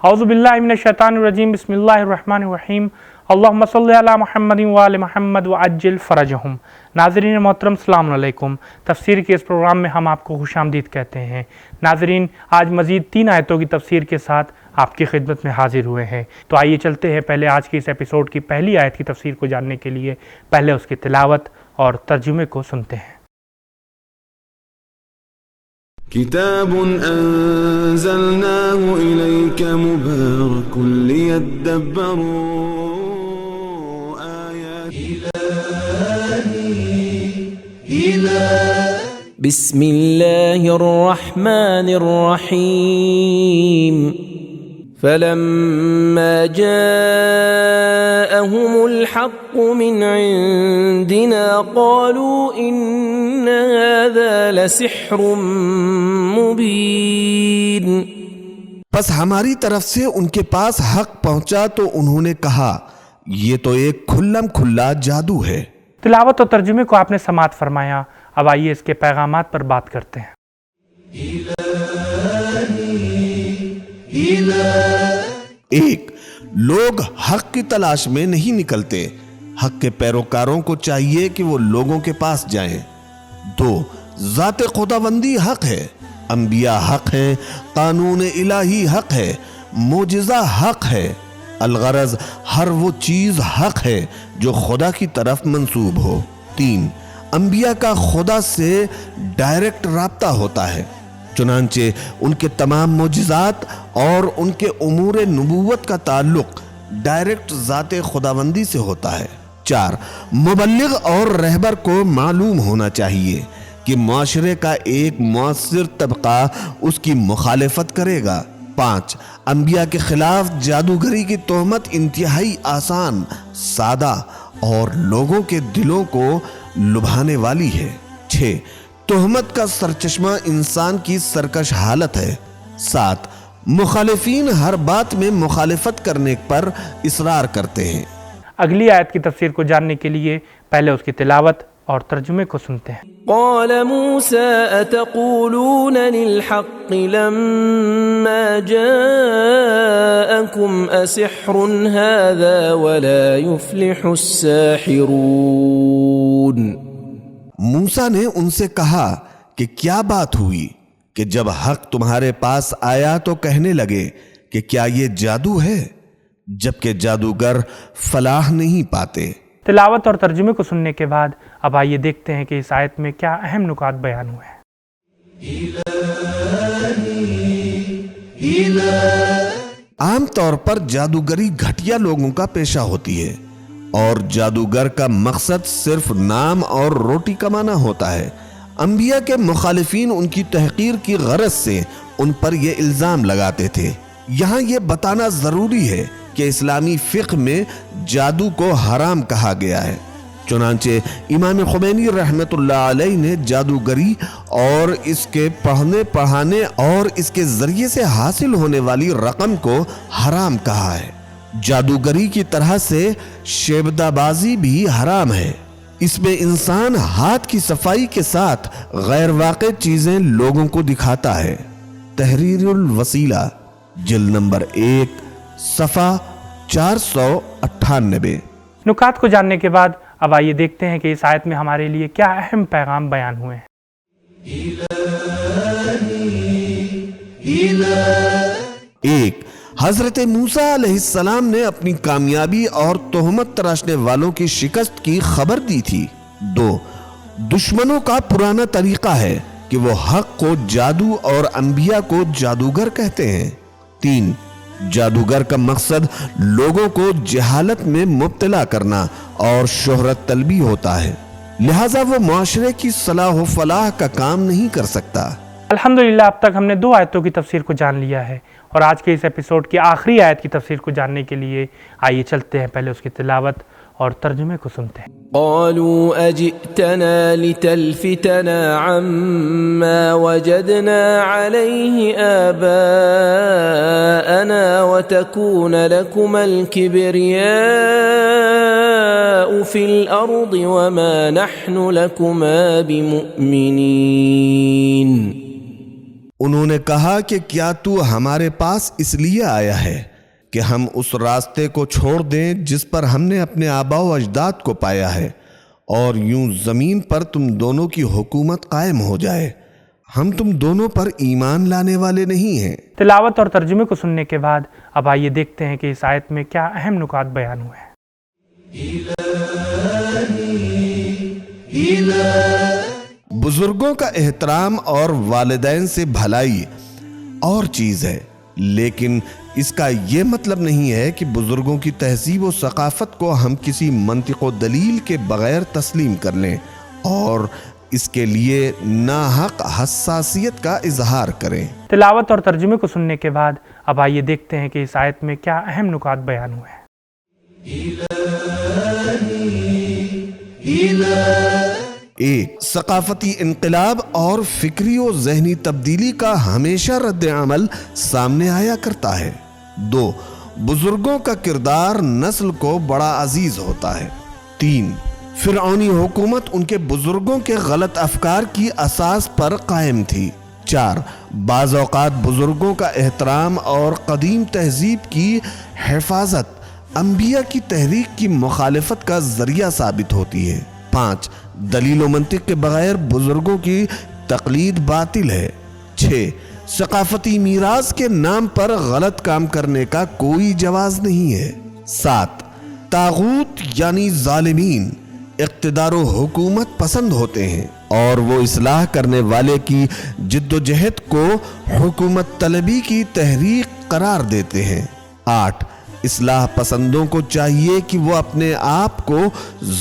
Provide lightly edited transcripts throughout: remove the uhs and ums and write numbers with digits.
اعوذ باللہ من الشیطان الرجیم بسم اللہ الرحمن الرحیم اللہم صلی علی محمد وآل محمد وعجل فرجہم۔ ناظرین محترم السلام علیکم۔ تفسیر کے اس پروگرام میں ہم آپ کو خوش آمدید کہتے ہیں۔ ناظرین، آج مزید 3 آیتوں کی تفسیر کے ساتھ آپ کی خدمت میں حاضر ہوئے ہیں، تو آئیے چلتے ہیں پہلے آج کے اس ایپیسوڈ کی پہلی آیت کی تفسیر کو جاننے کے لیے پہلے اس کی تلاوت اور ترجمے کو سنتے ہیں۔ کتاب انزلناه الیک مبارک لیدبروا آیاته بسم اللہ الرحمن الرحیم فلما جاءهم الحق من عندنا قالوا إن هذا لسحر مبين۔ پس ہماری طرف سے ان کے پاس حق پہنچا تو انہوں نے کہا یہ تو ایک کھلم کھلا جادو ہے۔ تلاوت اور ترجمے کو آپ نے سماعت فرمایا، اب آئیے اس کے پیغامات پر بات کرتے ہیں۔ ایک، لوگ حق کی تلاش میں نہیں نکلتے، حق کے پیروکاروں کو چاہیے کہ وہ لوگوں کے پاس جائیں۔ 2، ذات خداوندی حق ہے، انبیاء حق ہیں، قانون الہی حق ہے، معجزہ حق ہے، الغرض ہر وہ چیز حق ہے جو خدا کی طرف منسوب ہو۔ 3، انبیاء کا خدا سے ڈائریکٹ رابطہ ہوتا ہے، چنانچہ ان کے تمام معجزات اور ان کے امور نبوت کا تعلق ڈائریکٹ ذات خداوندی سے ہوتا ہے۔ 4، مبلغ اور رہبر کو معلوم ہونا چاہیے کہ معاشرے کا ایک مؤثر طبقہ اس کی مخالفت کرے گا۔ 5، انبیاء کے خلاف جادوگری کی تہمت انتہائی آسان، سادہ اور لوگوں کے دلوں کو لبھانے والی ہے۔ 6، تہمت کا سرچشمہ انسان کی سرکش حالت ہے۔ 7، مخالفین ہر بات میں مخالفت کرنے پر اصرار کرتے ہیں۔ اگلی آیت کی تفسیر کو جاننے کے لیے پہلے اس کی تلاوت اور ترجمے کو سنتے ہیں۔ قال موسى اتقولون للحق لما جاءكم اسحر هذا ولا يفلح الساحرون۔ موسیٰ نے ان سے کہا کہ کیا بات ہوئی کہ جب حق تمہارے پاس آیا تو کہنے لگے کہ کیا یہ جادو ہے، جبکہ جادوگر فلاح نہیں پاتے۔ تلاوت اور ترجمے کو سننے کے بعد اب آئیے دیکھتے ہیں کہ اس آیت میں کیا اہم نکات بیان ہوئے ہیں۔ عام طور پر جادوگری گھٹیا لوگوں کا پیشہ ہوتی ہے اور جادوگر کا مقصد صرف نام اور روٹی کمانا ہوتا ہے۔ انبیاء کے مخالفین ان کی تحقیر کی غرض سے ان پر یہ الزام لگاتے تھے۔ یہاں یہ بتانا ضروری ہے کہ اسلامی فقہ میں جادو کو حرام کہا گیا ہے، چنانچہ امام خمینی رحمت اللہ علیہ نے جادوگری اور اس کے پڑھنے پڑھانے اور اس کے ذریعے سے حاصل ہونے والی رقم کو حرام کہا ہے۔ جادوگری کی طرح سے شیبدہ بازی بھی حرام ہے، اس میں انسان ہاتھ کی صفائی کے ساتھ غیر واقع چیزیں لوگوں کو دکھاتا ہے۔ تحریر الوسیلہ جلد نمبر 1 صفحہ 498۔ نکات کو جاننے کے بعد اب آئیے دیکھتے ہیں کہ اس آیت میں ہمارے لیے کیا اہم پیغام بیان ہوئے ہیں۔ 1، حضرت موسیٰ علیہ السلام نے اپنی کامیابی اور تہمت تراشنے والوں کی شکست کی خبر دی تھی۔ 2، دشمنوں کا پرانا طریقہ ہے کہ وہ حق کو جادو اور انبیاء کو جادوگر کہتے ہیں۔ 3، جادوگر کا مقصد لوگوں کو جہالت میں مبتلا کرنا اور شہرت طلبی ہوتا ہے، لہٰذا وہ معاشرے کی صلاح و فلاح کا کام نہیں کر سکتا۔ الحمدللہ اب تک ہم نے 2 آیتوں کی تفسیر کو جان لیا ہے، اور آج کے اس ایپیسوڈ کی آخری آیت کی تفسیر کو جاننے کے لیے آئیے چلتے ہیں پہلے اس کی تلاوت اور ترجمے کو سنتے ہیں۔ قالوا اجئتنا لتلفتنا عما وجدنا عليه آباءنا وتكون لكما الكبرياء في الأرض وما نحن لكما بمؤمنين۔ انہوں نے کہا کہ کیا تو ہمارے پاس اس لیے آیا ہے کہ ہم اس راستے کو چھوڑ دیں جس پر ہم نے اپنے آباء و اجداد کو پایا ہے، اور یوں زمین پر تم دونوں کی حکومت قائم ہو جائے؟ ہم تم دونوں پر ایمان لانے والے نہیں ہیں۔ تلاوت اور ترجمے کو سننے کے بعد اب آئیے دیکھتے ہیں کہ اس آیت میں کیا اہم نکات بیان ہوئے ہیں۔ بزرگوں کا احترام اور والدین سے بھلائی اور چیز ہے، لیکن اس کا یہ مطلب نہیں ہے کہ بزرگوں کی تہذیب و ثقافت کو ہم کسی منطق و دلیل کے بغیر تسلیم کر لیں اور اس کے لیے ناحق حساسیت کا اظہار کریں۔ تلاوت اور ترجمے کو سننے کے بعد اب آئیے دیکھتے ہیں کہ اس آیت میں کیا اہم نکات بیان ہوئے ہیں۔ ایک، ثقافتی انقلاب اور فکری و ذہنی تبدیلی کا ہمیشہ رد عمل سامنے آیا کرتا ہے۔ دو، بزرگوں کا کردار نسل کو بڑا عزیز ہوتا ہے۔ تین، فرعونی حکومت ان کے بزرگوں کے غلط افکار کی اساس پر قائم تھی۔ چار، بعض اوقات بزرگوں کا احترام اور قدیم تہذیب کی حفاظت انبیاء کی تحریک کی مخالفت کا ذریعہ ثابت ہوتی ہے۔ پانچ، دلیل و منطق کے بغیر بزرگوں کی تقلید باطل ہے۔ چھ، ثقافتی میراث کے نام پر غلط کام کرنے کا کوئی جواز نہیں ہے۔ سات، طاغوت یعنی ظالمین اقتدار و حکومت پسند ہوتے ہیں اور وہ اصلاح کرنے والے کی جد و جہد کو حکومت طلبی کی تحریک قرار دیتے ہیں۔ آٹھ، اصلاح پسندوں کو چاہیے کہ وہ اپنے آپ کو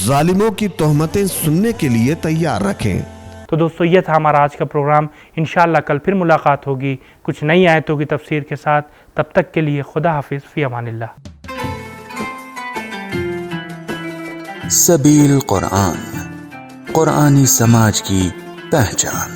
ظالموں کی تہمتیں سننے کے لیے تیار رکھیں۔ تو دوستو یہ تھا ہمارا آج کا پروگرام۔ انشاءاللہ کل پھر ملاقات ہوگی کچھ نئی آیتوں کی تفسیر کے ساتھ۔ تب تک کے لیے خدا حافظ، فی امان اللہ۔ سبیل قرآن، قرآنی سماج کی پہچان۔